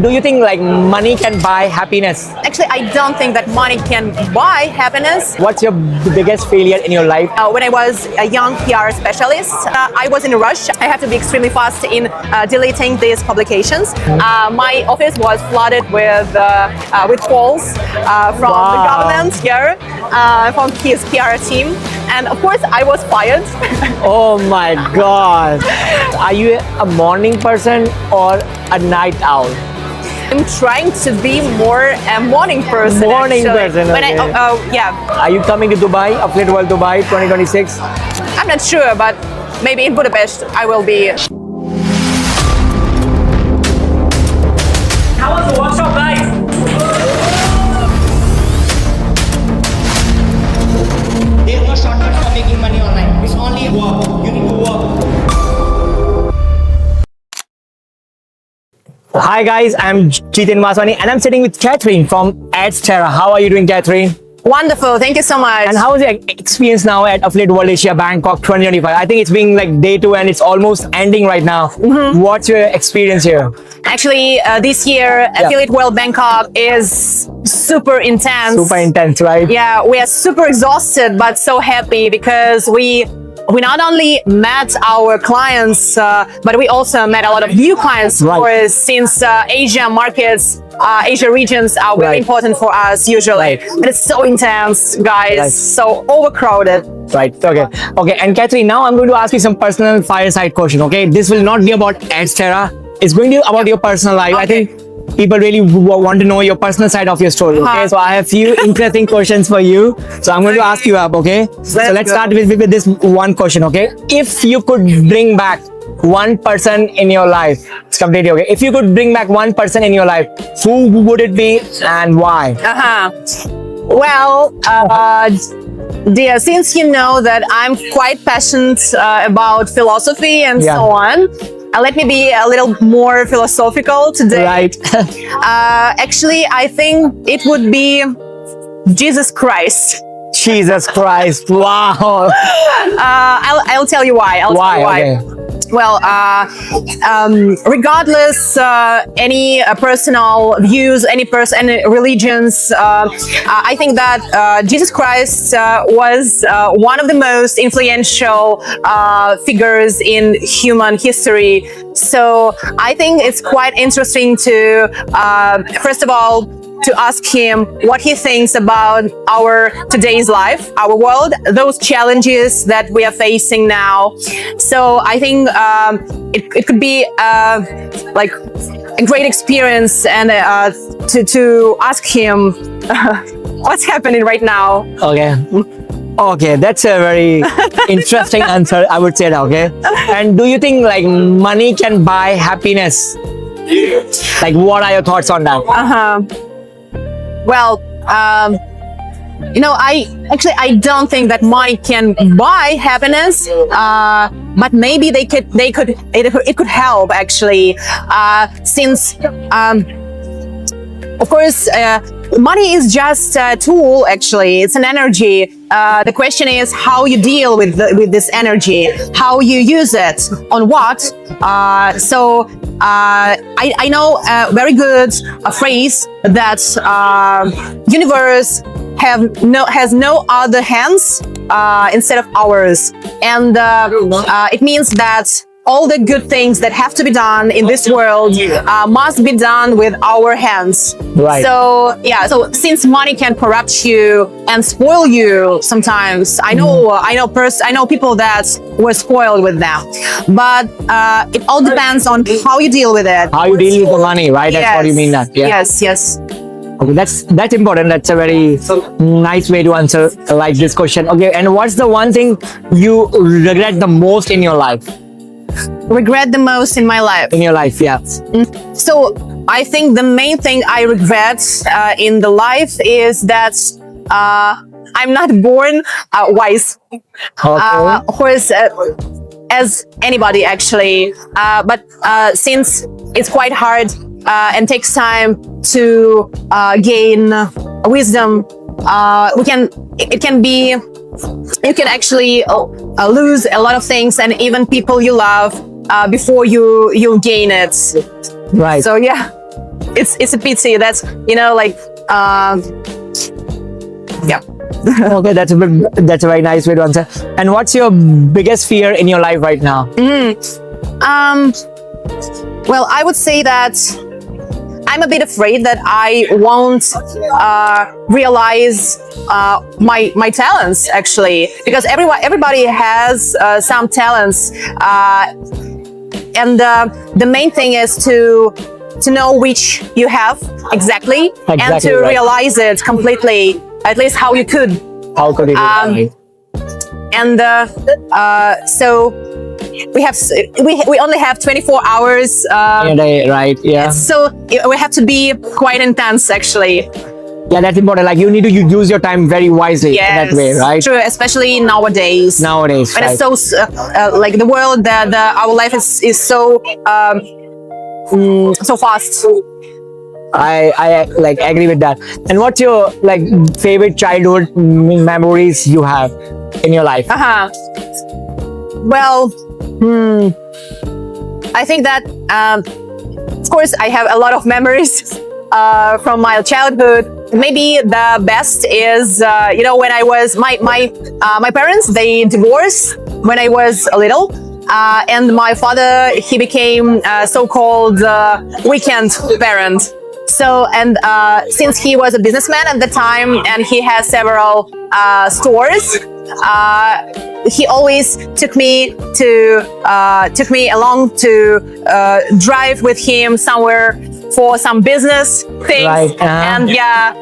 Do you think like money can buy happiness? Actually, I don't think that money can buy happiness. What's your biggest failure in your life? When I was a young PR specialist, I was in a rush. I had to be extremely fast in deleting these publications. My office was flooded with calls from the government here, from his PR team. And of course, I was fired. Oh my God. Are you a morning person or a night owl? I'm trying to be more a morning person. Morning actually. person, When okay. yeah. Are you coming to Dubai, Affiliate World Dubai 2026? I'm not sure, but maybe in Budapest I will be. How was the workshop, guys? There's no shortcut for making money online. It's only work. You need to work. Hi guys, I'm Jitendra Vaswani and I'm sitting with Catherine from Adsterra. How are you doing, Catherine? Wonderful, thank you so much. And how is your experience now at Affiliate World Asia Bangkok 2025? I think it's been like day 2 and it's almost ending right now. What's your experience here? Actually, this year, Affiliate World Bangkok is super intense. Super intense, right? Yeah, we are super exhausted, but so happy because we not only met our clients, but we also met a lot of new clients. Right. For us, since Asia markets, Asia regions are very Right. important for us usually. Right. But it's so intense, guys, Right. so overcrowded. Right. Okay. Okay. And Catherine, now I'm going to ask you some personal fireside question. Okay. This will not be about Adsterra. It's going to be about your personal life. I think people really want to know your personal side of your story. Okay. So I have few interesting questions for you. So I'm going to ask you up. Okay. So let's start with this one question. Okay. If you could bring back one person in your life, it's completely okay. If you could bring back one person in your life, who would it be and why? Well, dear, since you know that I'm quite passionate about philosophy and so on, let me be a little more philosophical today. Right. Actually, I think it would be Jesus Christ. Jesus Christ. Wow. I'll tell you why. I'll tell you why. Okay. Well, regardless any personal views, any religions, I think that Jesus Christ was one of the most influential figures in human history. So I think it's quite interesting to, first of all, to ask him what he thinks about our today's life, our world, those challenges that we are facing now. So I think it could be like a great experience and to ask him what's happening right now. Okay. Okay, that's a very interesting answer, I would say that, okay? And do you think like money can buy happiness? Like what are your thoughts on that? Well, you know, I don't think that money can buy happiness, but maybe it could help actually, since of course money is just a tool. Actually, it's an energy. The question is how you deal with this energy, how you use it, on what. So I know a very good phrase that universe has no other hands instead of ours, and it means that all the good things that have to be done in this world must be done with our hands. Right. So yeah. So since money can corrupt you and spoil you sometimes, I know people that were spoiled with them. But it all depends on how you deal with it. How you deal with the money, right? That's what you mean that. Yeah. Yes. Okay, that's important. That's a very nice way to answer like this question. Okay, and what's the one thing you regret the most in your life? Regret the most in my life. In your life, yeah. So I think the main thing I regret in the life is that I'm not born wise. Okay. Of course, as anybody actually, but since it's quite hard and takes time to gain wisdom, you can actually lose a lot of things and even people you love before you gain it. Right. So yeah. it's a pity. That's like yeah. Okay, that's a very nice way to answer. And what's your biggest fear in your life right now? Well, I would say that I'm a bit afraid that I won't realize my talents, actually, because everybody has some talents, and the main thing is to know which you have exactly and to right. realize it completely, at least how you could. How could you do that? And so we only have 24 hours In a day, right? Yeah. so we have to be quite intense, actually. Yeah, that's important. Like you need to use your time very wisely in that way, right? True, especially nowadays. Nowadays, When right. it's so like the world, that our life is so so fast. I like agree with that. And what's your like favorite childhood memories you have in your life? Well, I think that of course I have a lot of memories from my childhood. Maybe the best is when I was my parents, they divorced when I was little. And my father, he became so-called weekend parent. So, and since he was a businessman at the time and he has several stores, he always took me along to drive with him somewhere for some business things. Right. And yeah,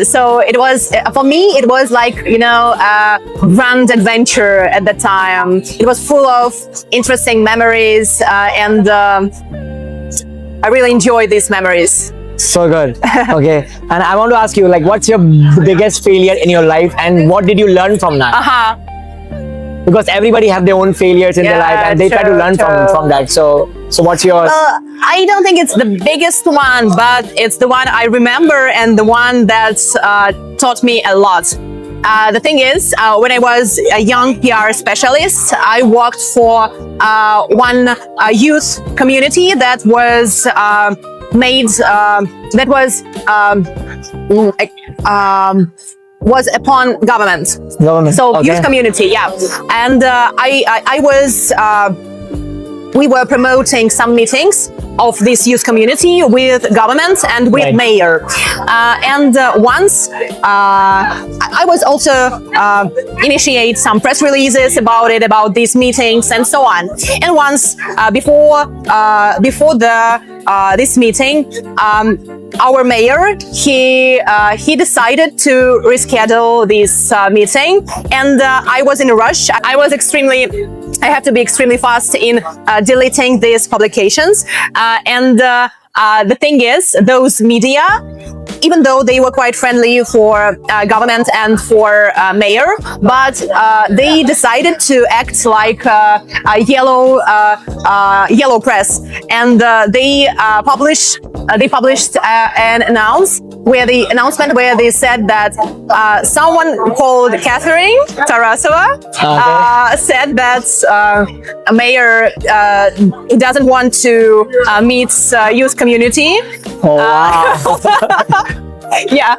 so it was, for me, it was like, a grand adventure at the time. It was full of interesting memories, and I really enjoyed these memories. So good. Okay. And I want to ask you, like, what's your biggest failure in your life and what did you learn from that? Because everybody have their own failures in their life and they try to learn from that. So what's yours? I don't think it's the biggest one, but it's the one I remember and the one that taught me a lot. The thing is, when I was a young PR specialist, I worked for one youth community that was was upon government. So okay. youth community, yeah. And we were promoting some meetings of this youth community with government and with Right. mayor. And once I was also initiate some press releases about these meetings and so on. And once before this meeting, our mayor, he decided to reschedule this meeting, and I was in a rush. I have to be extremely fast in deleting these publications. And the thing is, those media, even though they were quite friendly for government and for mayor, but they decided to act like a yellow press, and they published an announcement where they said that someone called Catherine Tarasova said that a mayor doesn't want to meet youth community. Oh, wow. Yeah,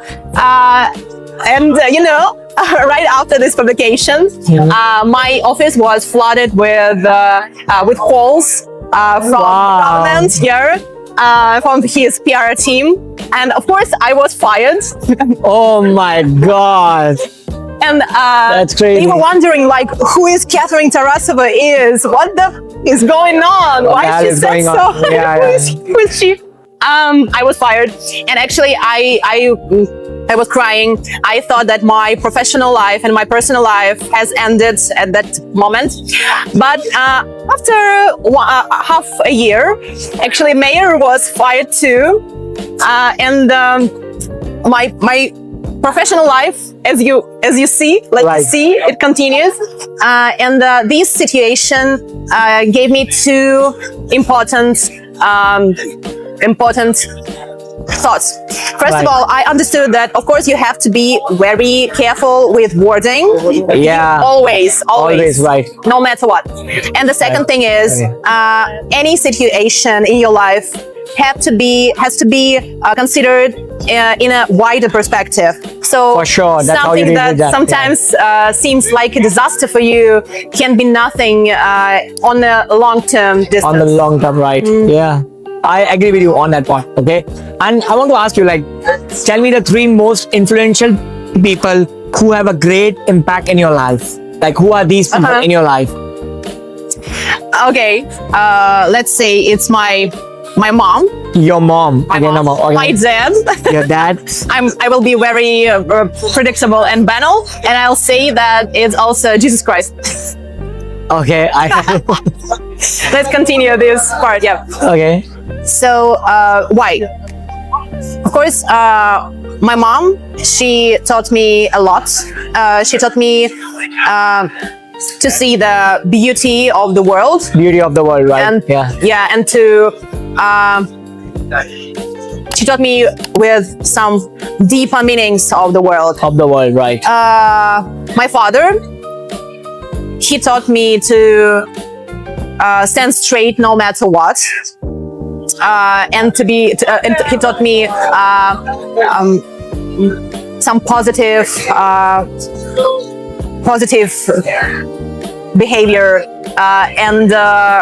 and right after this publication, my office was flooded with calls from government here, from his PR team, and of course I was fired. Oh my God. And That's crazy. they were wondering, like, who is Catherine Tarasova is? What the is going on? Why she said so? Who is she? I was fired, and actually I was crying. I thought that my professional life and my personal life has ended at that moment. But after half a year, actually, mayor was fired too, and my professional life, as you see, it continues. And this situation gave me two important thoughts. First of all, I understood that, of course, you have to be very careful with wording. Yeah. Always, right. no matter what. And the second thing is, any situation in your life, has to be considered in a wider perspective. So For sure, that's how you something deal that with that, sometimes seems like a disaster for you can be nothing on a long-term distance. On the long term, right? Yeah, I agree with you on that point. Okay, and I want to ask you, like, tell me the 3 most influential people who have a great impact in your life. Like, who are these people in your life? Okay, let's say it's my mom, Your mom. my Again, mom, okay. my dad. Your dad. I will be very predictable and banal, and I'll say that it's also Jesus Christ. Okay, Let's continue this part. Yeah. okay. So why? Of course, my mom. She taught me a lot. She taught me to see the beauty of the world. Beauty of the world, right? And yeah. and to she taught me with some deeper meanings of the world. Of the world, right? My father, he taught me to stand straight no matter what, and to be. And he taught me some positive behavior and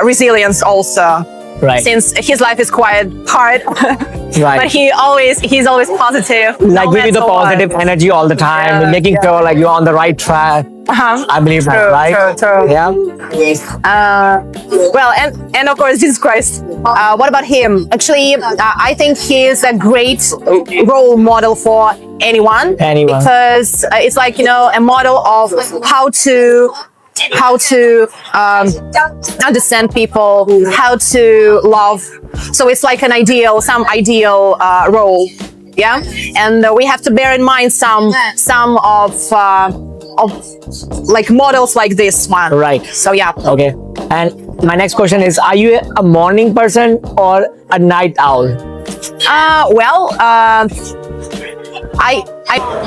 resilience also. Right. Since his life is quite hard, Right. but he's always positive. Like, no give you the matter what. positive energy all the time, Yeah, making sure like you're on the right track. I believe that, True, right? true. Yeah. Well, and of course, Jesus Christ. What about him? Actually, I think he is a great role model for anyone. Anyone. Because it's like, a model of how to understand people, how to love. So it's like some ideal role. Yeah, and we have to bear in mind some of like models like this one. Right. So yeah. Okay. And my next question is: are you a morning person or a night owl?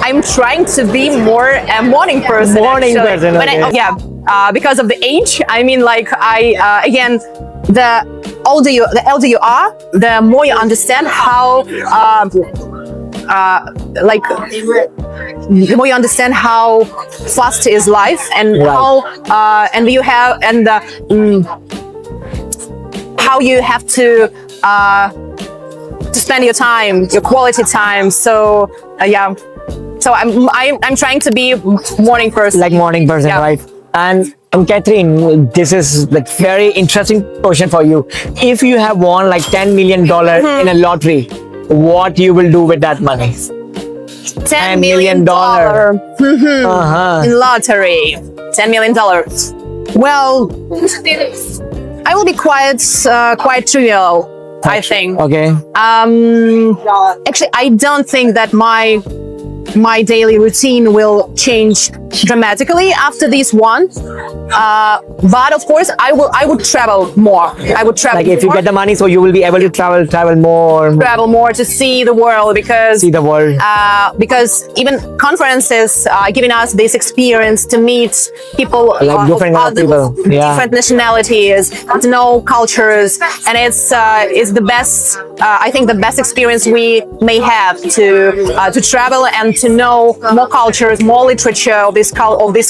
I'm trying to be more a morning person. Morning person, okay. Because of the age. I mean, like again, the older you are, the more you understand how the more you understand how fast is life, and Right. how you have to spend your time, your quality time. So so I'm trying to be morning person. Like morning person, Yeah. right? And Catherine, this is like very interesting question for you. If you have won like $10 million in a lottery, what you will do with that money? $10 million in lottery. $10 million. Well, I will be quite trivial, I think. Okay. Actually, I don't think that my daily routine will change dramatically after this one. But of course, I would travel more. I would travel. Like if you more. get the money, so you will be able to travel more. Travel more to see the world, because See the world. because even conferences are giving us this experience to meet people Like different of kind of people. Yeah. different nationalities, to know cultures, and it's the best. I think the best experience we may have to travel and to know more cultures, more literature of this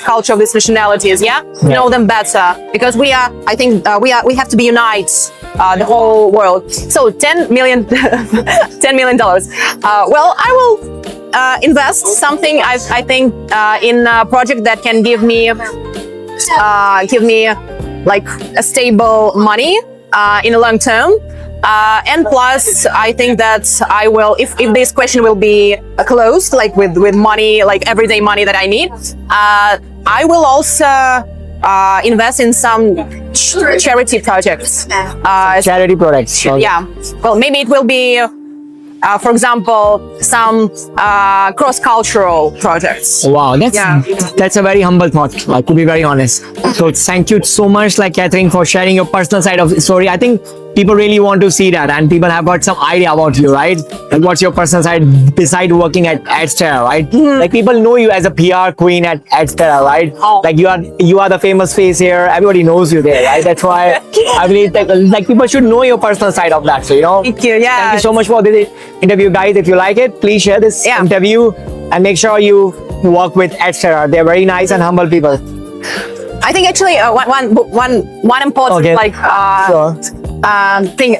culture, of these nationalities. Yeah, know them better, because we are. I think we have to be unite the whole world. So $10 million. $10 million. Well, I will invest something. I think in a project that can give me like a stable money in the long term. And plus, I think that I will, if this question will be closed, like with money, like everyday money that I need, I will also invest in some charity projects. Charity products. Okay. Yeah. Well, maybe it will be, for example, some cross-cultural projects. Wow, Yeah. that's a very humble thought, like, to be very honest. So thank you so much, like Catherine, for sharing your personal side of the story. I think people really want to see that, and people have got some idea about you, right? Like what's your personal side beside working at Adsterra, right? Like people know you as a PR queen at Adsterra, right? Like you are the famous face here. Everybody knows you there, right? That's why I believe that like people should know your personal side of that. So Thank you. Yeah. thank you so much for this interview, guys. If you like it, please share this interview and make sure you work with Adsterra. They're very nice and humble people. I think actually one important thing.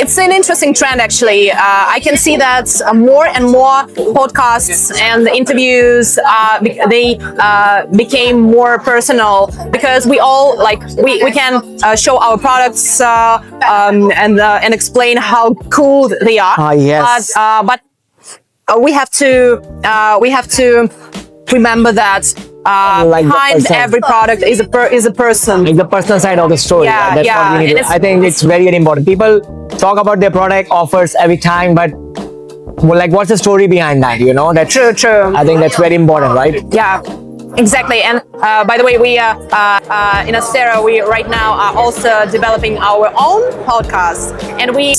It's an interesting trend actually. I can see that more and more podcasts and interviews they became more personal because we all like we can show our products and explain how cool they are. Yes. But we have to remember that Like the behind person. every product is a person. Like the personal side of the story. Yeah, That's yeah. what we need And to, I think it's very, very important. People talk about their product offers every time, but well, like what's the story behind that? You know, that's True. I think that's very important, right? Yeah, exactly. And by the way, we in Adsterra, we right now are also developing our own podcast, and we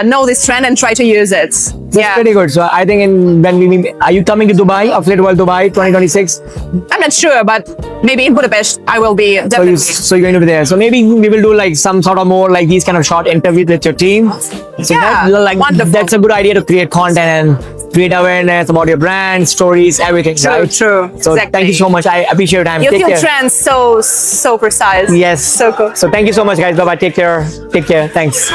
know this trend and try to use it. That's pretty good. So I think when we are you coming to Dubai, Affiliate World Dubai 2026? I'm not sure, but maybe in Budapest I will be definitely. So you're going to be there. So maybe we will do like some sort of more like these kind of short interviews with your team. So Yeah, wonderful. That's a good idea to create content and create awareness about your brand, stories, everything. Right? True. So thank you so much. I appreciate your time. You Take feel care. trends so precise. Yes. So cool. So thank you so much, guys. Bye bye. Take care. Take care. Thanks.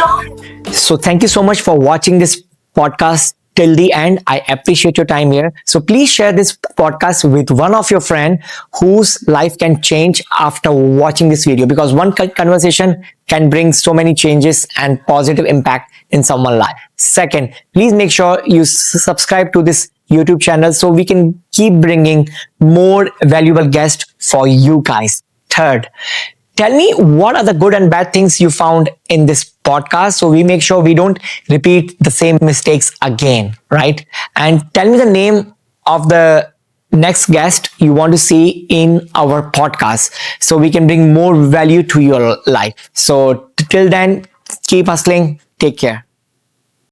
So thank you so much for watching this podcast till the end. I appreciate your time here. So please share this podcast with one of your friends whose life can change after watching this video, because one conversation can bring so many changes and positive impact in someone's life. Second, please make sure you subscribe to this YouTube channel so we can keep bringing more valuable guests for you guys. Third, tell me what are the good and bad things you found in this podcast so we make sure we don't repeat the same mistakes again, right? And tell me the name of the next guest you want to see in our podcast so we can bring more value to your life. So till then, keep hustling. Take care.